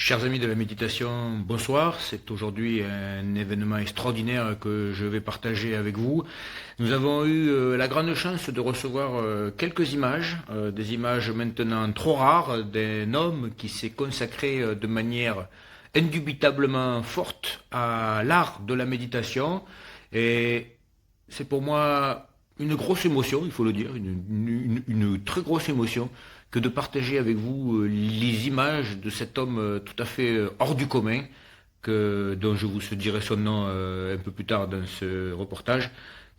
Chers amis de la méditation, bonsoir. C'est aujourd'hui un événement extraordinaire que je vais partager avec vous. Nous avons eu la grande chance de recevoir quelques images, des images maintenant trop rares d'un homme qui s'est consacré de manière indubitablement forte à l'art de la méditation. Et c'est pour moi une grosse émotion, il faut le dire, une très grosse émotion que de partager avec vous les images de cet homme tout à fait hors du commun, dont je vous dirai son nom un peu plus tard dans ce reportage.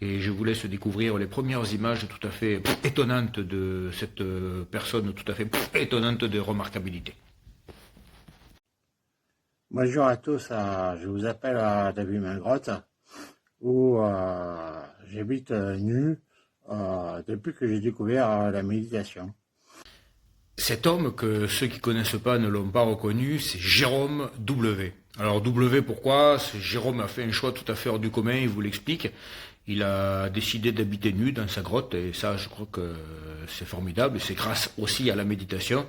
Et je vous laisse découvrir les premières images tout à fait étonnantes de cette personne tout à fait étonnante de remarquabilité. Bonjour à tous, je vous appelle depuis ma grotte où j'habite nu depuis que j'ai découvert la méditation. Cet homme, que ceux qui connaissent pas ne l'ont pas reconnu, c'est Jérôme W. Alors W, pourquoi? Jérôme a fait un choix tout à fait hors du commun, il vous l'explique. Il a décidé d'habiter nu dans sa grotte et ça, je crois que c'est formidable. C'est grâce aussi à la méditation.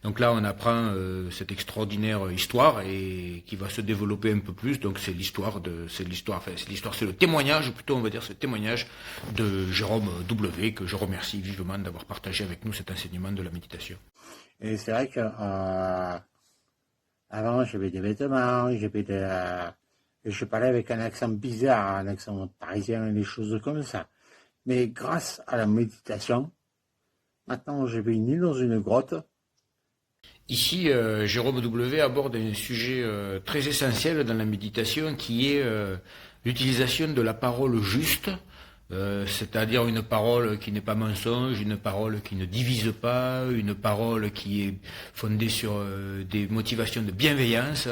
Donc là, on apprend cette extraordinaire histoire et qui va se développer un peu plus. Donc c'est c'est le témoignage, plutôt on va dire, c'est le témoignage de Jérôme W que je remercie vivement d'avoir partagé avec nous cet enseignement de la méditation. Et c'est vrai que avant j'avais des vêtements, je parlais avec un accent bizarre, un accent parisien, des choses comme ça. Mais grâce à la méditation, maintenant je vais nu dans une grotte. Ici, Jérôme W aborde un sujet très essentiel dans la méditation qui est l'utilisation de la parole juste, c'est-à-dire une parole qui n'est pas mensonge, une parole qui ne divise pas, une parole qui est fondée sur des motivations de bienveillance,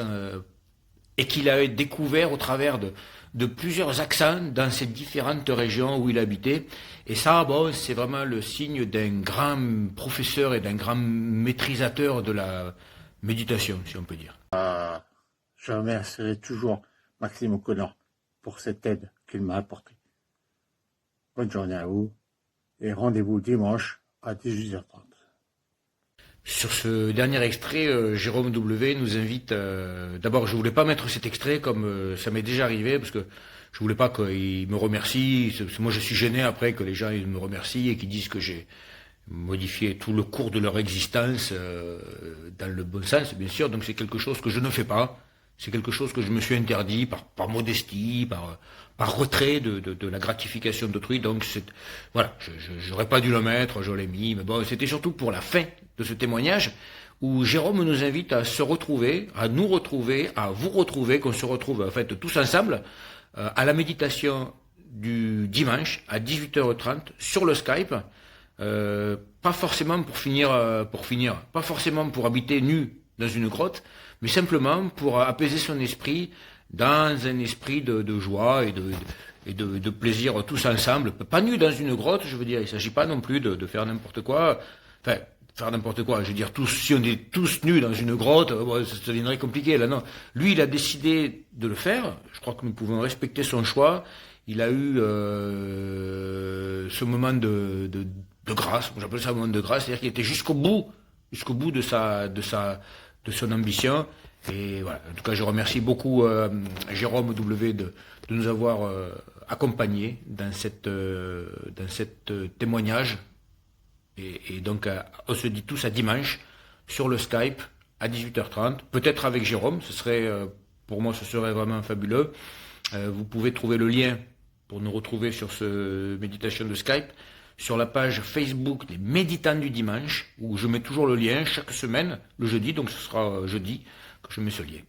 et qu'il a découvert au travers de plusieurs accents dans ces différentes régions où il habitait. Et ça, bon, c'est vraiment le signe d'un grand professeur et d'un grand maîtrisateur de la méditation, si on peut dire. Je remercierai toujours Maxime O'Connor pour cette aide qu'il m'a apportée. Bonne journée à vous et rendez-vous dimanche à 18h30. Sur ce dernier extrait, Jérôme W nous invite. D'abord, je voulais pas mettre cet extrait comme ça m'est déjà arrivé parce que je voulais pas qu'il me remercie. Moi, je suis gêné après que les gens ils me remercient et qu'ils disent que j'ai modifié tout le cours de leur existence dans le bon sens, bien sûr. Donc c'est quelque chose que je ne fais pas. C'est quelque chose que je me suis interdit par modestie, par retrait de la gratification d'autrui. Donc voilà, j'aurais pas dû le mettre, je l'ai mis, mais bon, c'était surtout pour la fin de ce témoignage où Jérôme nous invite à se retrouver, à nous retrouver, à vous retrouver, qu'on se retrouve en fait tous ensemble à la méditation du dimanche à 18h30 sur le Skype. Pas forcément pas forcément pour habiter nu dans une grotte, mais simplement pour apaiser son esprit dans un esprit de joie et de plaisir tous ensemble. Pas nu dans une grotte, je veux dire, il ne s'agit pas non plus de faire n'importe quoi. Enfin, faire n'importe quoi, je veux dire, si on est tous nus dans une grotte, bon, ça deviendrait compliqué, là, non. Lui, il a décidé de le faire, je crois que nous pouvons respecter son choix. Il a eu ce moment de grâce, j'appelle ça un moment de grâce, c'est-à-dire qu'il était jusqu'au bout de son ambition. Et voilà. En tout cas, je remercie beaucoup Jérôme W de nous avoir accompagnés dans cette témoignage. Et donc, on se dit tous à dimanche sur le Skype à 18h30, peut-être avec Jérôme. Pour moi, ce serait vraiment fabuleux. Vous pouvez trouver le lien pour nous retrouver sur ce méditation de Skype sur la page Facebook des méditants du dimanche, où je mets toujours le lien chaque semaine, le jeudi, donc ce sera jeudi que je mets ce lien.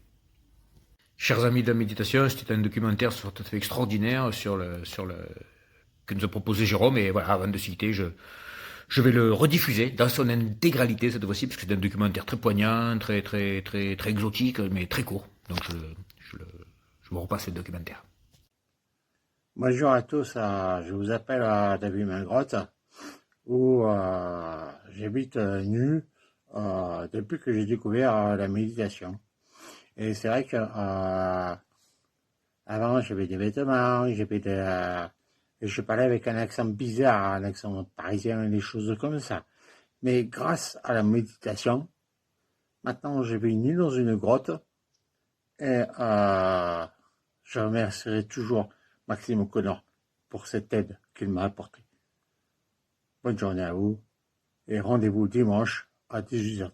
Chers amis de la méditation, c'était un documentaire tout à fait extraordinaire que nous a proposé Jérôme, et voilà, avant de citer, je vais le rediffuser dans son intégralité cette fois-ci, parce que c'est un documentaire très poignant, très exotique, mais très court. Donc je vous repasse le documentaire. Bonjour à tous, je vous appelle depuis ma grotte où j'habite nu depuis que j'ai découvert la méditation. Et c'est vrai que avant j'avais des vêtements, je parlais avec un accent bizarre, un accent parisien, des choses comme ça. Mais grâce à la méditation, Maintenant, je vis nu dans une grotte et je remercierai toujours Maxime O'Connor pour cette aide qu'il m'a apportée. Bonne journée à vous et rendez-vous dimanche à 18h30.